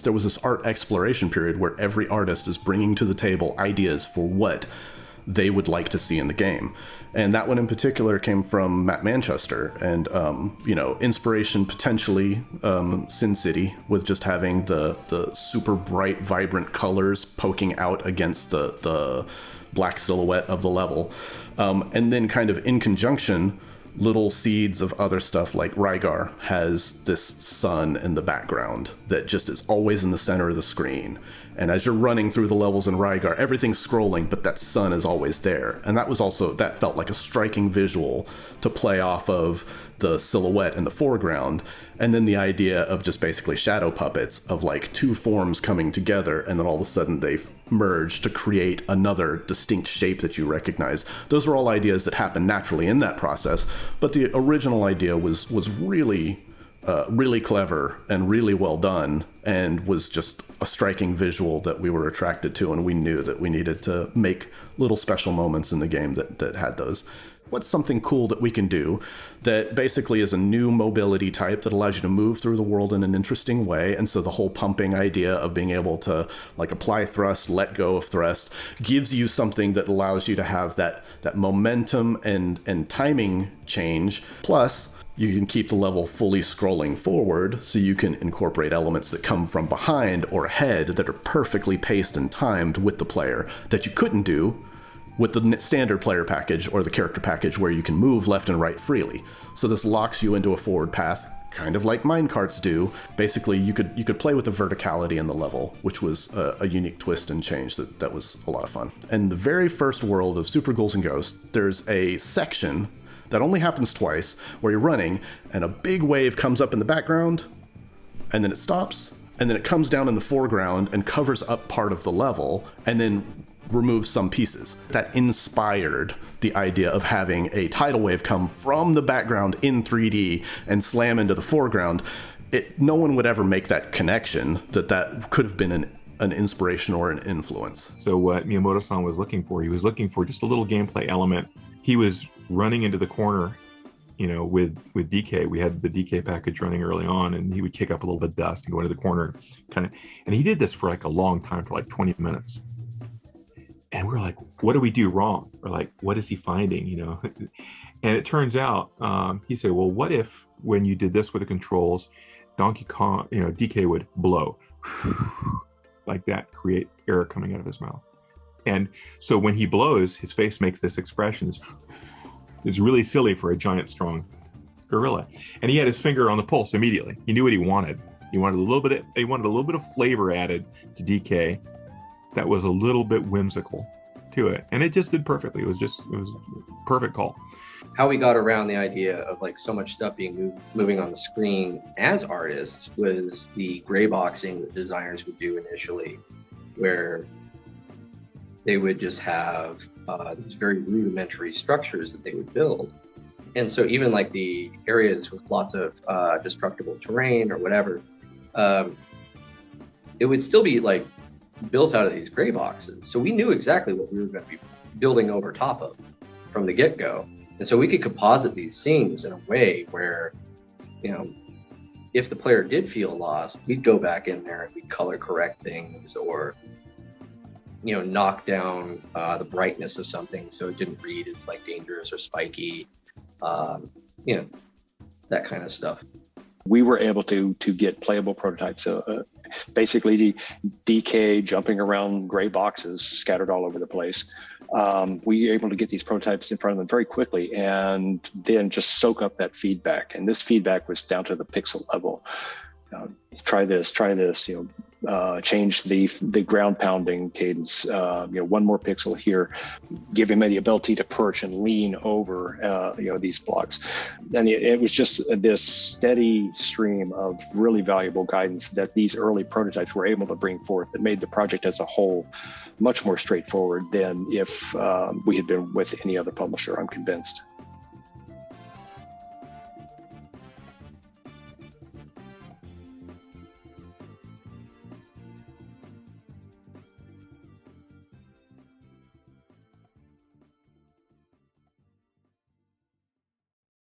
There was this art exploration period where every artist is bringing to the table ideas for what they would like to see in the game. And that one in particular came from Matt Manchester, and inspiration potentially Sin City, with just having the super bright, vibrant colors poking out against the black silhouette of the level. And then kind of in conjunction, little seeds of other stuff, like Rygar has this sun in the background that just is always in the center of the screen. And as you're running through the levels in Rygar, everything's scrolling, but that sun is always there. And that felt like a striking visual to play off of the silhouette in the foreground. And then the idea of just basically shadow puppets of like two forms coming together, and then all of a sudden they merge to create another distinct shape that you recognize. Those are all ideas that happen naturally in that process, but the original idea was really clever and really well done, and was just a striking visual that we were attracted to, and we knew that we needed to make little special moments in the game that had those. What's something cool that we can do that basically is a new mobility type that allows you to move through the world in an interesting way? And so the whole pumping idea of being able to like apply thrust, let go of thrust, gives you something that allows you to have that momentum and timing change. Plus, you can keep the level fully scrolling forward, so you can incorporate elements that come from behind or ahead that are perfectly paced and timed with the player that you couldn't do with the standard player package or the character package, where you can move left and right freely. So this locks you into a forward path, kind of like minecarts do. Basically, you could play with the verticality in the level, which was a unique twist and change that was a lot of fun. And the very first world of Super Ghouls and Ghosts, there's a section that only happens twice, where you're running and a big wave comes up in the background, and then it stops, and then it comes down in the foreground and covers up part of the level, and then removes some pieces. That inspired the idea of having a tidal wave come from the background in 3D and slam into the foreground. No one would ever make that connection that could have been an inspiration or an influence. So what Miyamoto-san was looking for, he was looking for just a little gameplay element. He was running into the corner, with DK. We had the DK package running early on, and he would kick up a little bit of dust and go into the corner, and he did this for like a long time, for like 20 minutes. And we're like, what do we do wrong? Or like, what is he finding, And it turns out, he said, well, what if when you did this with the controls, Donkey Kong, DK would blow like that, create air coming out of his mouth. And so when he blows, his face makes this expression. It's really silly for a giant, strong gorilla. And he had his finger on the pulse immediately. He knew what he wanted. He wanted a little bit of flavor added to DK that was a little bit whimsical to it. And it just did perfectly. It was a perfect call. How we got around the idea of like so much stuff being moving on the screen as artists was the gray boxing that designers would do initially, where they would just have these very rudimentary structures that they would build. And so even like the areas with lots of destructible terrain or whatever, it would still be like built out of these gray boxes. So we knew exactly what we were going to be building over top of from the get-go. And so we could composite these scenes in a way where, if the player did feel lost, we'd go back in there and we'd color correct things, or knock down the brightness of something so it didn't read as like dangerous or spiky, that kind of stuff. We were able to get playable prototypes. So basically, DK jumping around gray boxes scattered all over the place. We were able to get these prototypes in front of them very quickly, and then just soak up that feedback. And this feedback was down to the pixel level. Try this, change the ground pounding cadence, one more pixel here, give him the ability to perch and lean over, these blocks. And it was just this steady stream of really valuable guidance that these early prototypes were able to bring forth that made the project as a whole much more straightforward than if we had been with any other publisher, I'm convinced.